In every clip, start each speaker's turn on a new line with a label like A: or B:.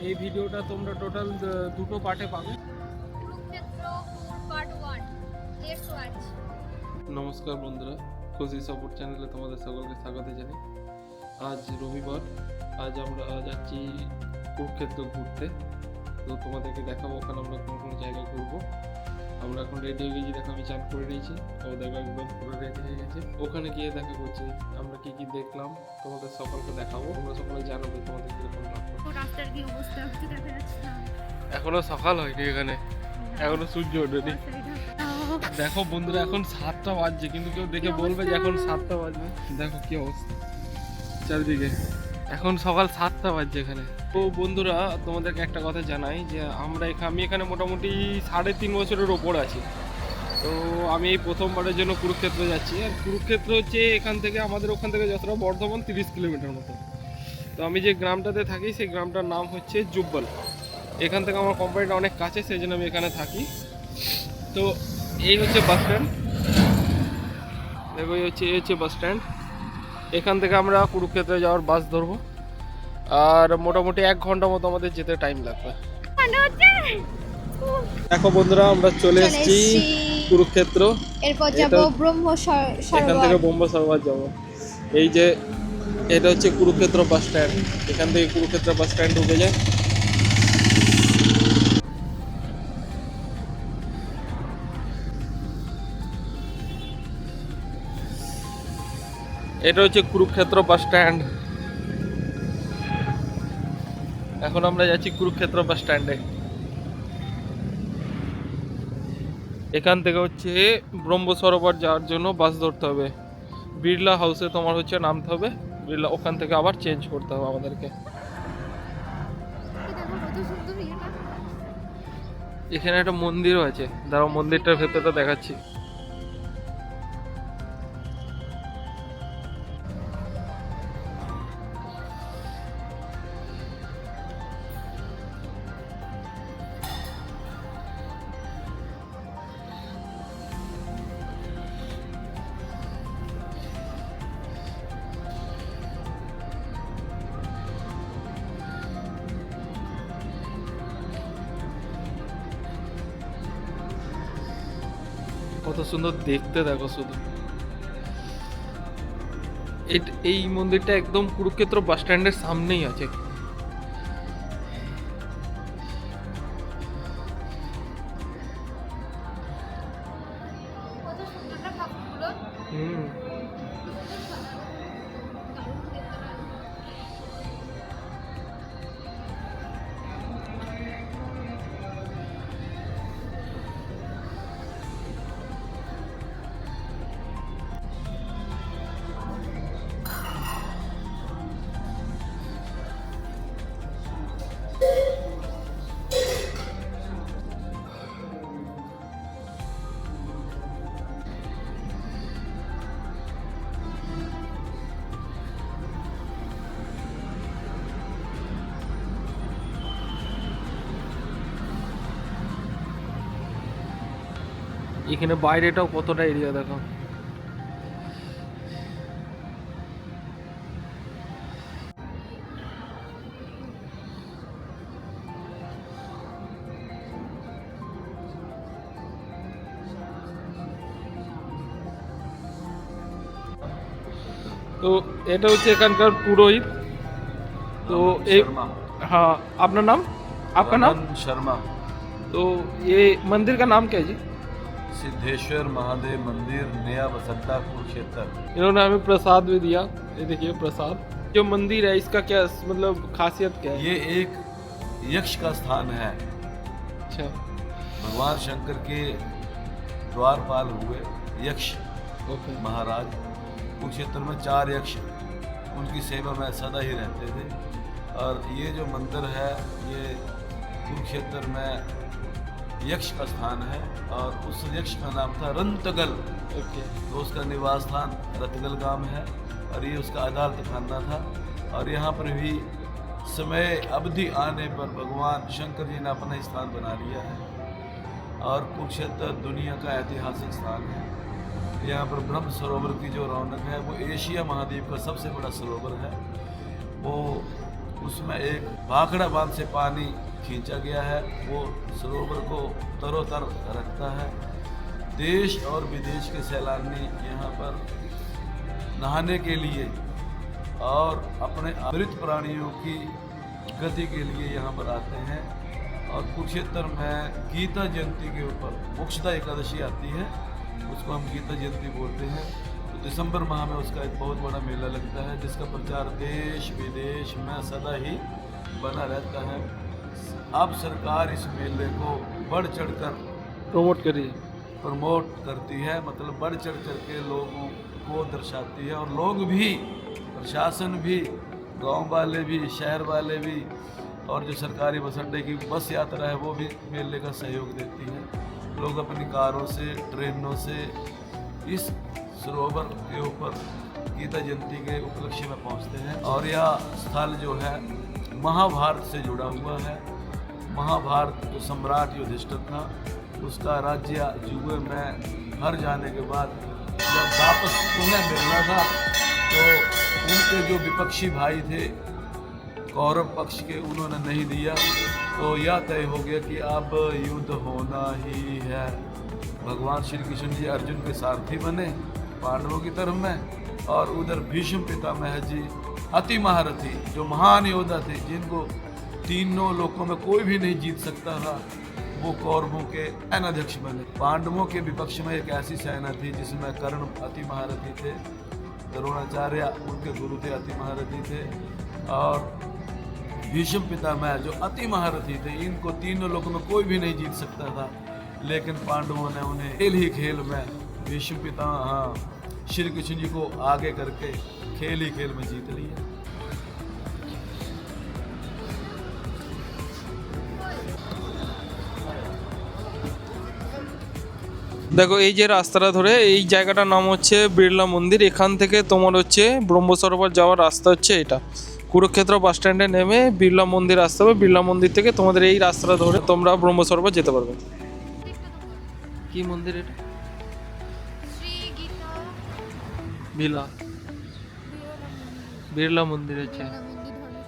A: এই ভিডিওটা তোমরা টোটাল দুটো পার্টে পাবে।
B: Kurukshetra part 1 let's watch.
A: নমস্কার বন্ধুরা, খুশি সাপোর্ট চ্যানেলে তোমাদের সকলকে স্বাগত জানাই। আজ রবিবার, আজ আমরা যাচ্ছি কুরুক্ষেত্র ঘুরতে। তো তোমাদেরকে দেখাবো ওখানে আমরা কোন কোন জায়গায় ঘুরবো। আমরা এখন রেডি হয়ে গেছি, দেখো আমি চান করে নিয়েছি, ও দেখো একদম পুরো রেডি হয়ে গেছে। ওখানে গিয়ে দেখা করছি আমরা কি কি দেখলাম, তোমাদের সকলকে দেখাবো। তোমরা সকলে জানাবে তোমাদের কিরকম লাগবে।
B: রাস্তার কি অবস্থা হচ্ছে দেখা যাচ্ছে না।
A: এখনো সকাল হয়নি, এখানে এখনো সূর্য ওঠেনি। দেখো বন্ধুরা, এখন 7টা বাজছে, কিন্তু কেউ দেখে বলবে যে এখন 7টা বাজবে। দেখো কি অবস্থা চারিদিকে, এখন সকাল 7টা বাজছে এখানে। তো বন্ধুরা, তোমাদেরকে একটা কথা জানাই যে আমি এখানে মোটামুটি 3.5 বছরের ওপর আছি। তো আমি এই প্রথমবারের জন্য কুরুক্ষেত্র যাচ্ছি। আর কুরুক্ষেত্র হচ্ছে আমাদের ওখান থেকে যতটা বর্ধমান 30 কিলোমিটার মতো। তো আমি যে গ্রামটাতে থাকি সেই গ্রামটার নাম হচ্ছে জুব্বল। এখান থেকে আমার কোম্পানিটা অনেক কাছে, সেই জন্য আমি এখানে থাকি। তো এই হচ্ছে বাস স্ট্যান্ড, দেখো এই হচ্ছে বাস স্ট্যান্ড। এখান থেকে আমরা কুরুক্ষেত্রে যাওয়ার বাস ধরবো, আর মোটামুটি 1 ঘন্টা মতো আমাদের যেতে টাইম লাগবে। দেখো বন্ধুরা, আমরা চলে এসেছি কুরুক্ষেত্র।
B: এরপর যাব ব্রহ্ম
A: এখান থেকে ব্রহ্ম সরোবর যাবো। এই যে এটা হচ্ছে কুরুক্ষেত্র বাস স্ট্যান্ড, এখান থেকে কুরুক্ষেত্র বাস স্ট্যান্ড ঢুকে যায়। এটা হচ্ছে কুরুক্ষেত্র বাস স্ট্যান্ড। এখন আমরা যাচ্ছি কুরুক্ষেত্র বাস স্ট্যান্ডে। এখান থেকে হচ্ছে ব্রহ্ম সরোবর যাওয়ার জন্য বাস ধরতে হবে। বিড়লা হাউসে তোমার হচ্ছে নামতে হবে, বিড়লা ওখান থেকে আবার চেঞ্জ করতে হবে আমাদেরকে। এখানে একটা মন্দিরও আছে, দাঁড়াও মন্দিরটার ভেতরটা দেখাচ্ছি। কত সুন্দর দেখতে, দেখো শুধু। এই মন্দিরটা একদম কুরুক্ষেত্র বাস স্ট্যান্ডের সামনেই আছে। হুম, এখানে বাইরেটাও কতটা এরিয়া দেখো। তো এটা হচ্ছে এখানকার পুরোহিত। तो एक हाँ, अपना नाम, आपका नाम
C: शर्मा।
A: तो ये मंदिर का नाम क्या है जी?
C: सिद्धेश्वर महादेव मंदिर, नया बसंता, कुरुक्षेत्र।
A: इन्होंने हमें प्रसाद भी दिया, ये देखिए प्रसाद। जो मंदिर है इसका क्या मतलब खासियत क्या है?
C: ये एक यक्ष का स्थान है।
A: अच्छा,
C: भगवान शंकर के द्वारपाल हुए यक्ष
A: ओके।
C: महाराज कुरुक्षेत्र में 4 यक्ष उनकी सेवा में सदा ही रहते थे। और ये जो मंदिर है ये कुरुक्षेत्र में यक्ष का स्थान है, और उस यक्ष का नाम था रंतगल।
A: ओके,
C: तो उसका निवास स्थान रतगल गांव है, और ये उसका अदालत खाना था। और यहाँ पर भी समय अवधि आने पर भगवान शंकर जी ने अपना स्थान बना लिया है। और कुरुक्षेत्र दुनिया का ऐतिहासिक स्थान है। यहाँ पर ब्रह्म सरोवर की जो रौनक है वो एशिया महाद्वीप का सबसे बड़ा सरोवर है। वो उस उसमें एक भाखड़ा बांध से पानी खींचा गया है, वो सरोवर को तरोतर रखता है। देश और विदेश के सैलानी यहाँ पर नहाने के लिए और अपने मृत प्राणियों की गति के लिए यहाँ पर आते हैं। और कुरुक्षेत्र में गीता जयंती के ऊपर मोक्षदा एकादशी आती है, उसको हम गीता जयंती बोलते हैं। तो दिसंबर माह में उसका एक बहुत बड़ा मेला लगता है, जिसका प्रचार देश विदेश में सदा ही बना रहता है। अब सरकार इस मेले को बढ़ चढ़कर प्रमोट करती है, मतलब बढ़ चढ़ कर के लोगों को दर्शाती है। और लोग भी, प्रशासन भी, गांव वाले भी, शहर वाले भी, और जो सरकारी बस अड्डे की बस यात्रा है वो भी मेले का सहयोग देती है। लोग अपनी कारों से, ट्रेनों से इस सरोवर के ऊपर गीता जयंती के उपलक्ष्य में पहुंचते हैं। और यह स्थल जो है महाभारत से जुड़ा हुआ है। महाभारत जो सम्राट युधिष्ठिर था, उसका राज्य जुए में हार जाने के बाद जब वापस पुनः मिलना था, तो उनके जो विपक्षी भाई थे कौरव पक्ष के, उन्होंने नहीं दिया। तो यह तय हो गया कि अब युद्ध होना ही है। भगवान श्री कृष्ण जी अर्जुन के सारथी बने पांडवों की तरफ में, और उधर भीष्म पितामह जी अति महारथी जो महान योद्धा थे, जिनको तीनों लोकों में कोई भी नहीं जीत सकता था, वो कौरवों के सेनाध्यक्ष बने। पांडवों के विपक्ष में एक ऐसी सेना थी जिसमें कर्ण अति महारथी थे, द्रोणाचार्य उनके गुरु थे, अति महारथी थे, और भीष्म पितामह जो अति महारथी थे। इनको तीनों लोगों में कोई भी नहीं जीत सकता था, लेकिन पांडवों ने उन्हें खेल ही खेल में भीष्म पितामह श्री कृष्ण जी को आगे करके खेल ही खेल में जीत लिया।
A: দেখো এই যে রাস্তাটা ধরে এই জায়গাটার নাম হচ্ছে বিড়লা মন্দির। এখান থেকে তোমার হচ্ছে ব্রহ্ম সরোবর যাওয়ার রাস্তা হচ্ছে এটা। কুরুক্ষেত্র বাস স্ট্যান্ডে নেমে বিড়লা মন্দির আসতে হবে। বিড়লা মন্দির থেকে তোমাদের এই রাস্তাটা ধরে তোমরা ব্রহ্ম সরোবর যেতে পারবে। কি মন্দির এটা?
B: শ্রী গীতা
A: বিড়লা বিড়লা মন্দির হচ্ছে।
B: মন্দির ধর্মশালা।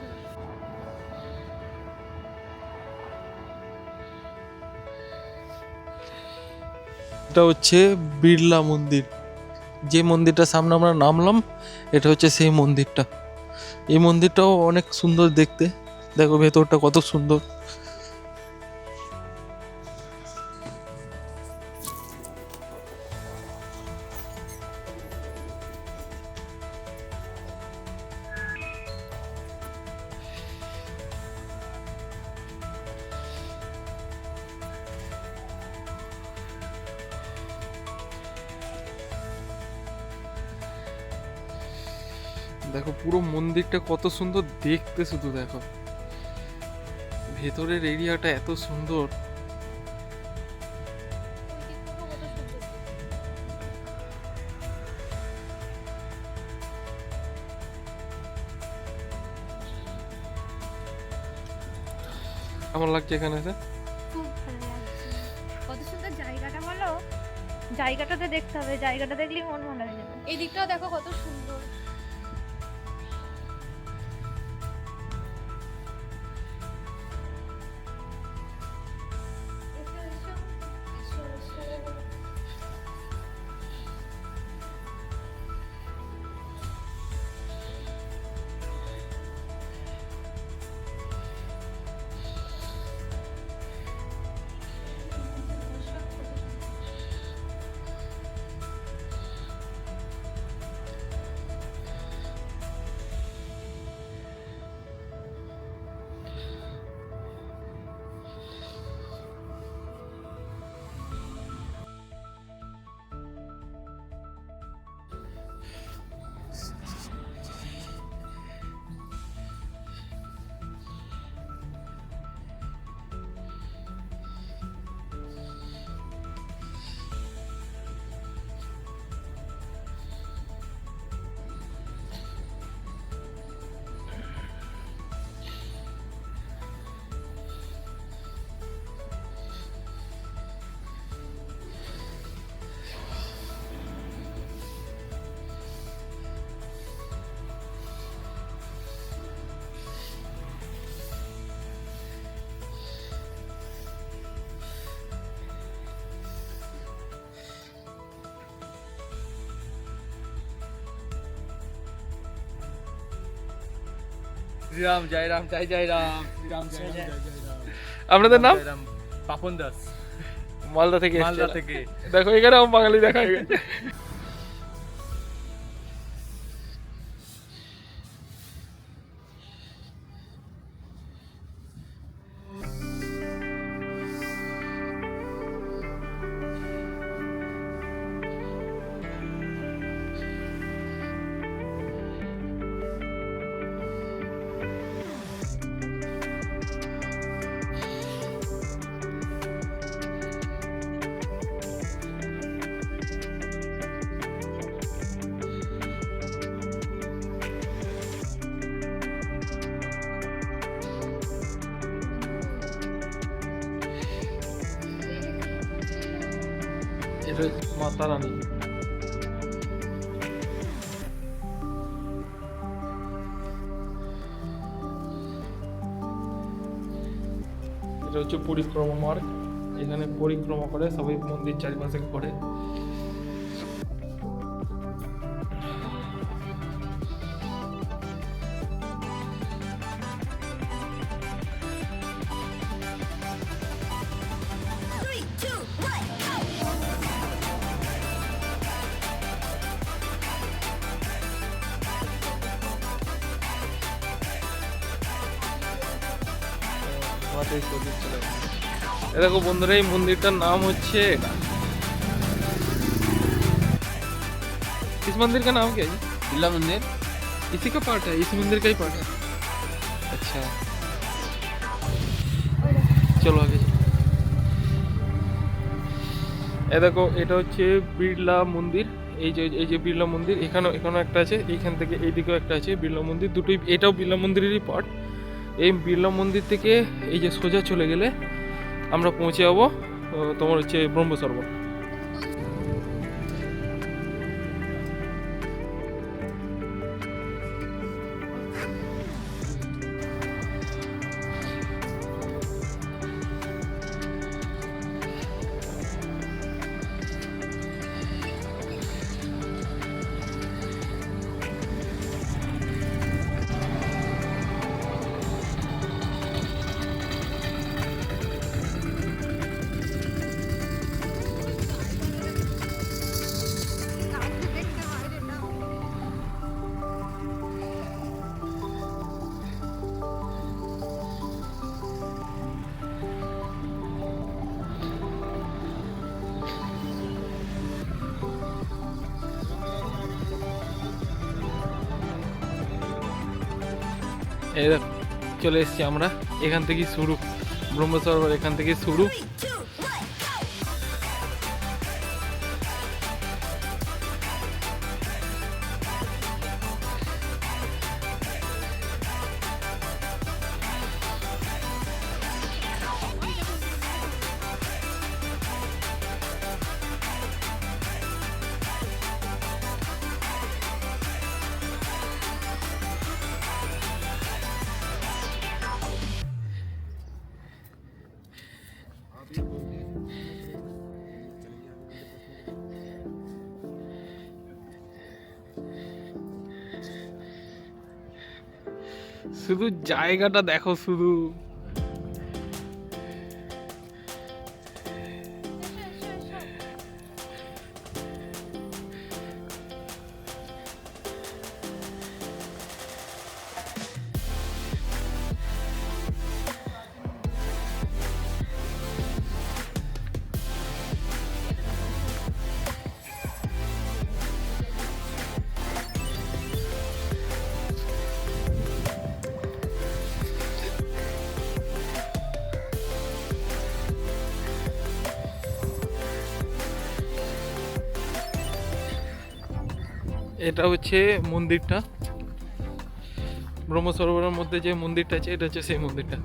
A: এটা হচ্ছে বিড়লা মন্দির। যে মন্দিরটার সামনে আমরা নামলাম, এটা হচ্ছে সেই মন্দিরটা। এই মন্দিরটাও অনেক সুন্দর দেখতে, দেখো ভেতরটা কত সুন্দর। দেখো পুরো মন্দিরটা কত সুন্দর দেখতে, শুধু দেখো ভেতরের এরিয়াটা এত সুন্দর। কেমন লাগছে এখানে এসে?
B: খুব ভালো লাগছে। কত সুন্দর জায়গাটা বলো, জায়গাটাতে দেখতে হবে, জায়গাটা দেখলেই মন ভালো হয়ে যাবে। এই দিকটাও দেখো কত সুন্দর।
D: শ্রীরাম জয় রাম জয় জয় রাম শ্রীরাম জয় রাম জয় জয় রাম।
A: আপনাদের নাম?
D: জয় রাম। পাপন দাস,
A: মালদা থেকে
D: মালদা
A: এসেছেন।
D: থেকে।
A: দেখো এখানে আমার বাঙালি দেখা হয়ে গেছে। এটা হচ্ছে মাতা রানী। এটা হচ্ছে পরিক্রমা মার্গ, এখানে পরিক্রমা করে সবাই মন্দির চারিপাশে ঘোরে। এ দেখো বন্ধুরা, এই মন্দিরটার নাম হচ্ছে इस मंदिर का नाम क्या है?
D: बिरला मंदिर।
A: इसी का पार्ट है, इस मंदिर का ही पार्ट है। अच्छा চলো আগে। এ দেখো এটা হচ্ছে বিড়লা মন্দির। এই যে বিড়লা মন্দির, এখানেও একটা আছে, এইখান থেকে এইদিকেও একটা আছে বিড়লা মন্দির, দুটোই। এটাও বিড়লা মন্দিরেরই পার্ট। এই বিড়লা মন্দির থেকে এই যে সোজা চলে গেলে আমরা পৌঁছে যাবো তোমার হচ্ছে ব্রহ্ম সরোবর। এই দেখো চলে এসেছি আমরা, এখান থেকেই শুরু ব্রহ্ম সরোবর, এখান থেকে শুরু। শুধু জায়গাটা দেখো, শুধু এটা হচ্ছে মন্দিরটা, ব্রহ্ম সরোবরের মধ্যে যে মন্দিরটা আছে এটা হচ্ছে সেই মন্দিরটা।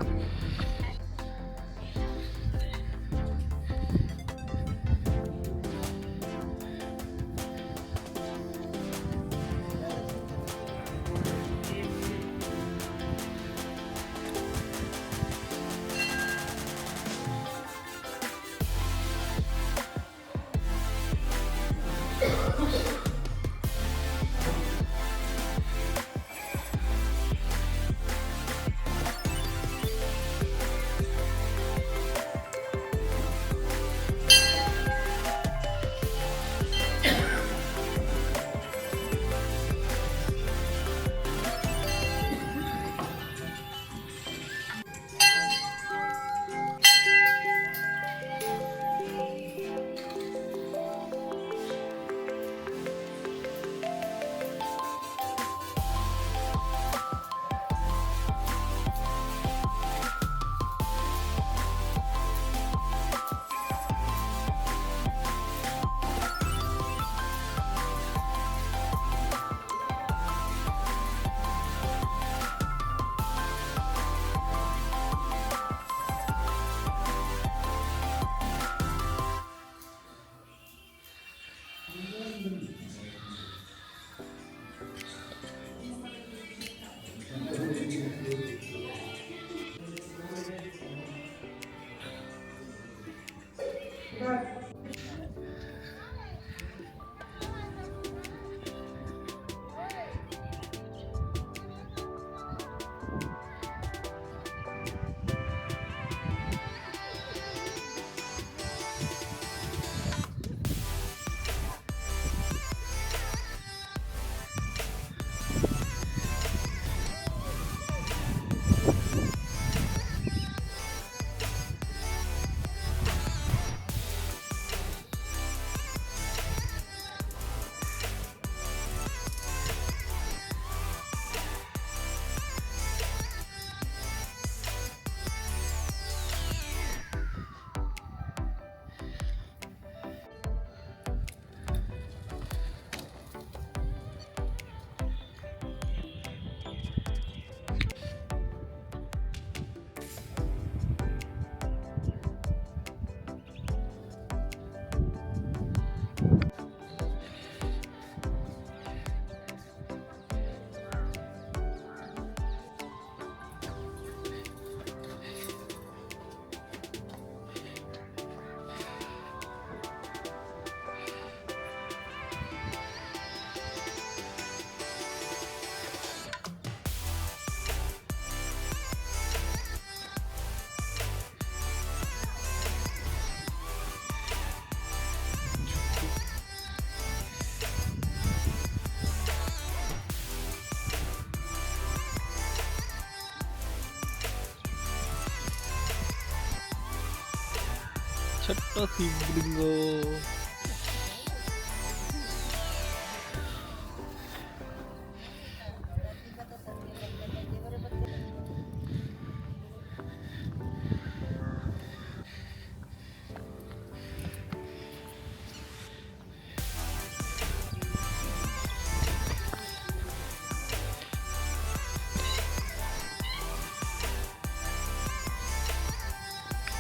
A: ছোট্ট শিবলিঙ্গ।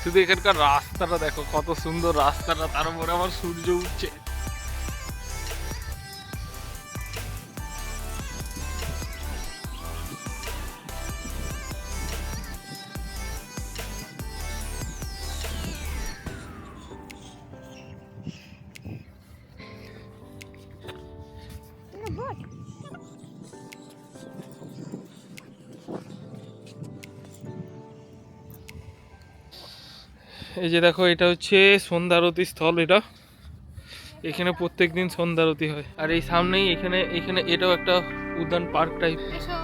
A: শুধু এখানকার রাস্তাটা দেখো, কত সুন্দর রাস্তাটা, তার উপরে আবার সূর্য উঠছে। এই যে দেখো, এটা হচ্ছে সন্ধ্যারতি স্থল। এটা এখানে প্রত্যেকদিন সন্ধ্যারতি হয়। আর এই সামনেই এখানে এখানে এটাও একটা উদ্যান পার্ক টাইপ।
B: এসো।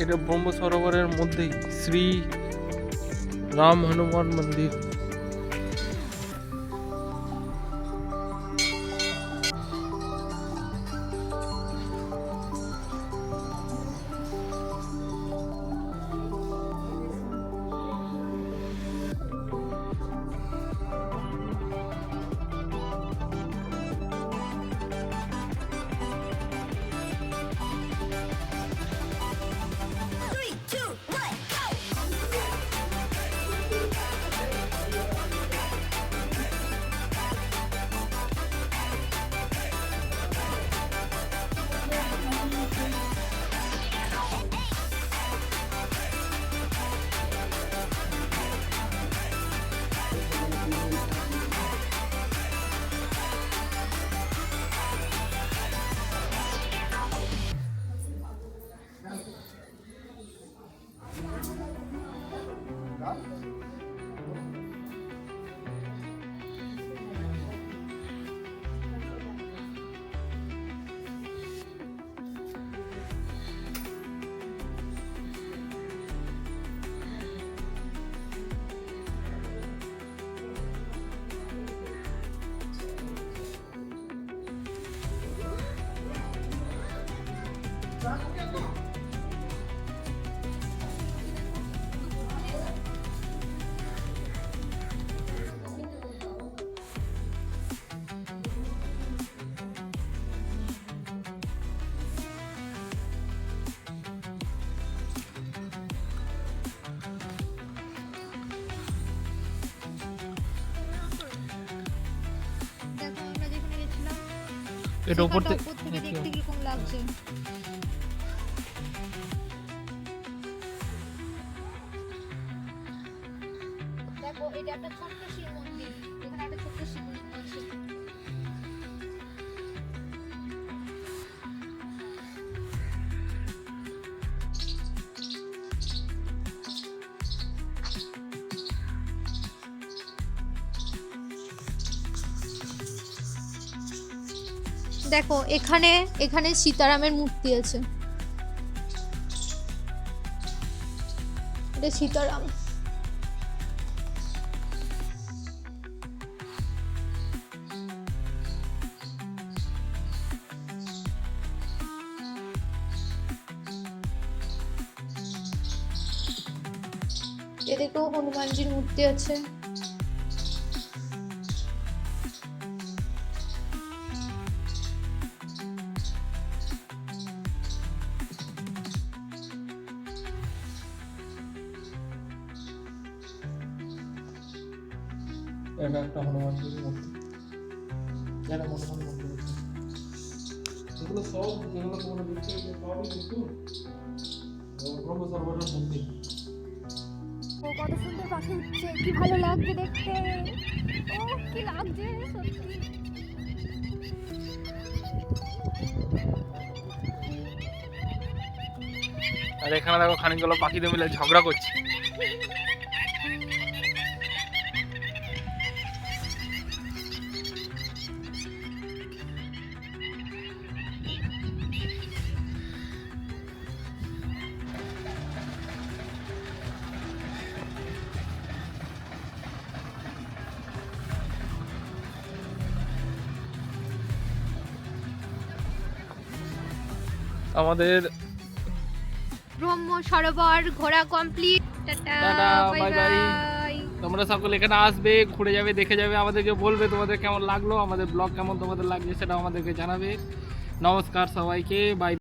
A: এটা ব্রহ্ম সরোবরের মধ্যেই শ্রী রাম হনুমান মন্দির। এটা উপর
B: সেখানটা
A: থেকে
B: উপর থেকে দেখতে কিরকম লাগছে। দেখো এটা একটা ছোট্ট শিব মন্দির, এখানে একটা ছোট্ট শিব মন্দির আছে। দেখো এখানে এখানে সীতারামের মূর্তি আছে, এটা সীতারাম। এদিকেও হনুমানজির মূর্তি আছে।
A: এটা একটা হনুমানজির মূর্তি, এটা হনুমান মন্দির আছে। এগুলো সব যেগুলো তোমরা দেখছো এগুলো সবই কিন্তু ব্রহ্ম সরোবরের মন্দির।
B: ও কত সুন্দর পাখি উঠছে, কি ভালো লাগছে দেখতে। ও কি লাগছে সত্যি।
A: আর এখানে দেখো খানিকগুলো পাখিদের মিলে ঝগড়া করছে। আমাদের
B: ব্রহ্ম সরোবর ঘোরা complete. Tata
A: tata,
B: bye
A: bye bye।
B: Bye.
A: তোমরা সকলে এখানে আসবে, ঘুরে যাবে, দেখে যাবে, আমাদেরকে বলবে তোমাদের কেমন লাগলো, আমাদের ব্লগ কেমন তোমাদের লাগছে সেটাও আমাদেরকে জানাবে। নমস্কার সবাইকে, বাই।